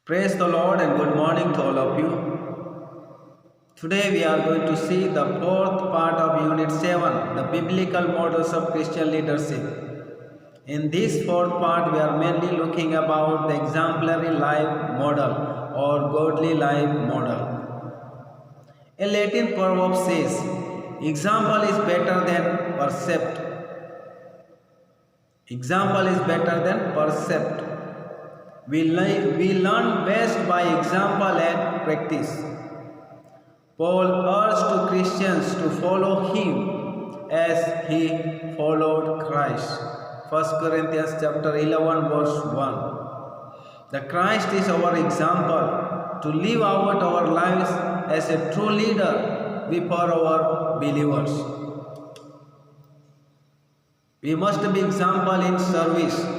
Praise the Lord and good morning to all of you. Today we are going to see the fourth part of Unit 7, the Biblical Models of Christian Leadership. In this fourth part, we are mainly looking about the exemplary life model or godly life model. A Latin proverb says, example is better than percept. Example is better than percept. We learn best by example and practice. Paul urged to Christians to follow him as he followed Christ. 1 Corinthians chapter 11 verse 1. The Christ is our example to live out our lives as a true leader before our believers. We must be example in service.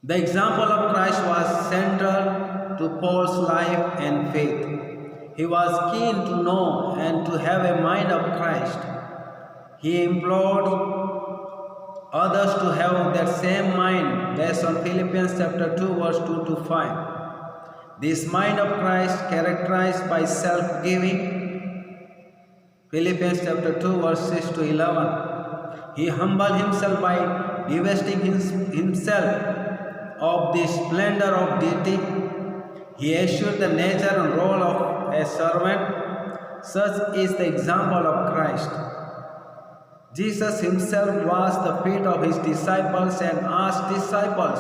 The example of Christ was central to Paul's life and faith. He was keen to know and to have a mind of Christ. He implored others to have that same mind based on Philippians chapter 2 verse 2 to 5. This mind of Christ characterized by self-giving. Philippians chapter 2 verse 6 to 11. He humbled himself by divesting himself of the splendor of deity. He assumed the nature and role of a servant. Such is the example of Christ. Jesus himself washed the feet of his disciples and asked disciples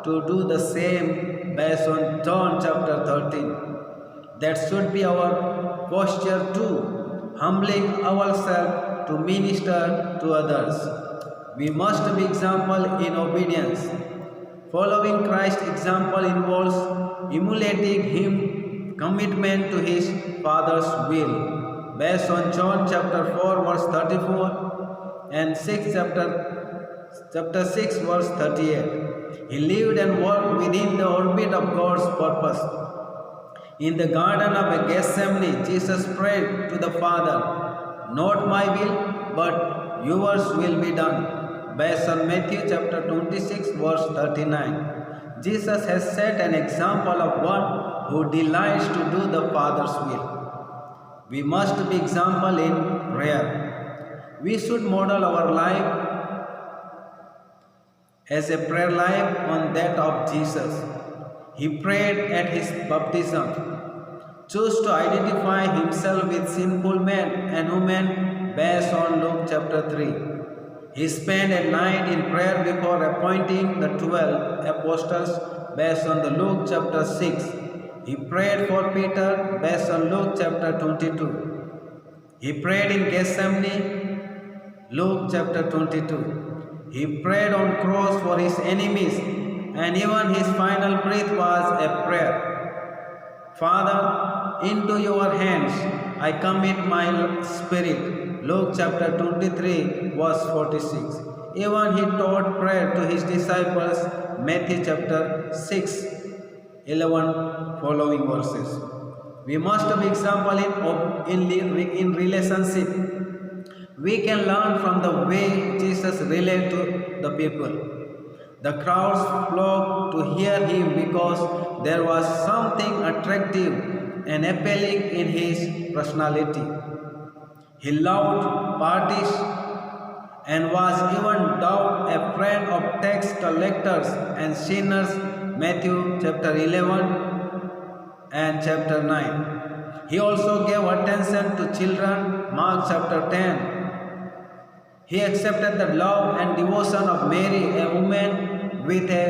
to do the same based on John chapter 13. That should be our posture too, humbling ourselves to minister to others. We must be example in obedience. Following Christ's example involves emulating him, commitment to his Father's will, based on John chapter 4 verse 34 and chapter 6 verse 38. He lived and worked within the orbit of God's purpose. In the Garden of Gethsemane, Jesus prayed to the Father, "Not my will, but yours will be done." Based on Matthew chapter 26 verse 39. Jesus has set an example of one who delights to do the Father's will. We must be example in prayer. We should model our life as a prayer life on that of Jesus. He prayed at his baptism, chose to identify himself with sinful men and women based on Luke chapter 3. He spent a night in prayer before appointing the 12 apostles based on the Luke chapter 6. He prayed for Peter based on Luke chapter 22. He prayed in Gethsemane, Luke chapter 22. He prayed on cross for his enemies, and even his final breath was a prayer. "Father, into your hands I commit my spirit." Luke chapter 23 verse 46. Even he taught prayer to his disciples, Matthew chapter 6, 11 following verses. We must be example in relationship. We can learn from the way Jesus related to the people. The crowds flocked to hear him because there was something attractive and appealing in his personality. He loved parties and was even dubbed a friend of tax collectors and sinners, Matthew chapter 11 and chapter 9. He also gave attention to children, Mark chapter 10. He accepted the love and devotion of Mary, a woman with a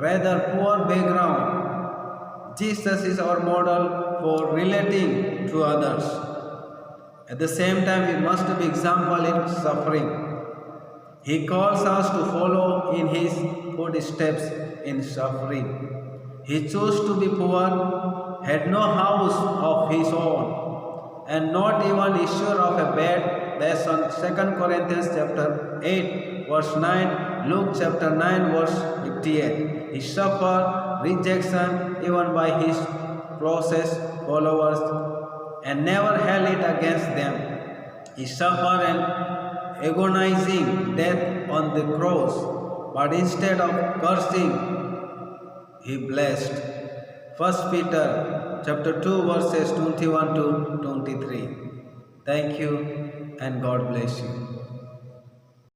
rather poor background. Jesus is our model for relating to others. At the same time, we must be example in suffering. He calls us to follow in his footsteps in suffering. He chose to be poor, had no house of his own, and not even issue of a bed. That's on 2 Corinthians chapter 8 verse 9, Luke chapter 9 verse 58. He suffered rejection even by his closest followers and never held it against them. He suffered an agonizing death on the cross, but instead of cursing he blessed. First Peter chapter 2 verses 21 to 23. Thank you and God bless you.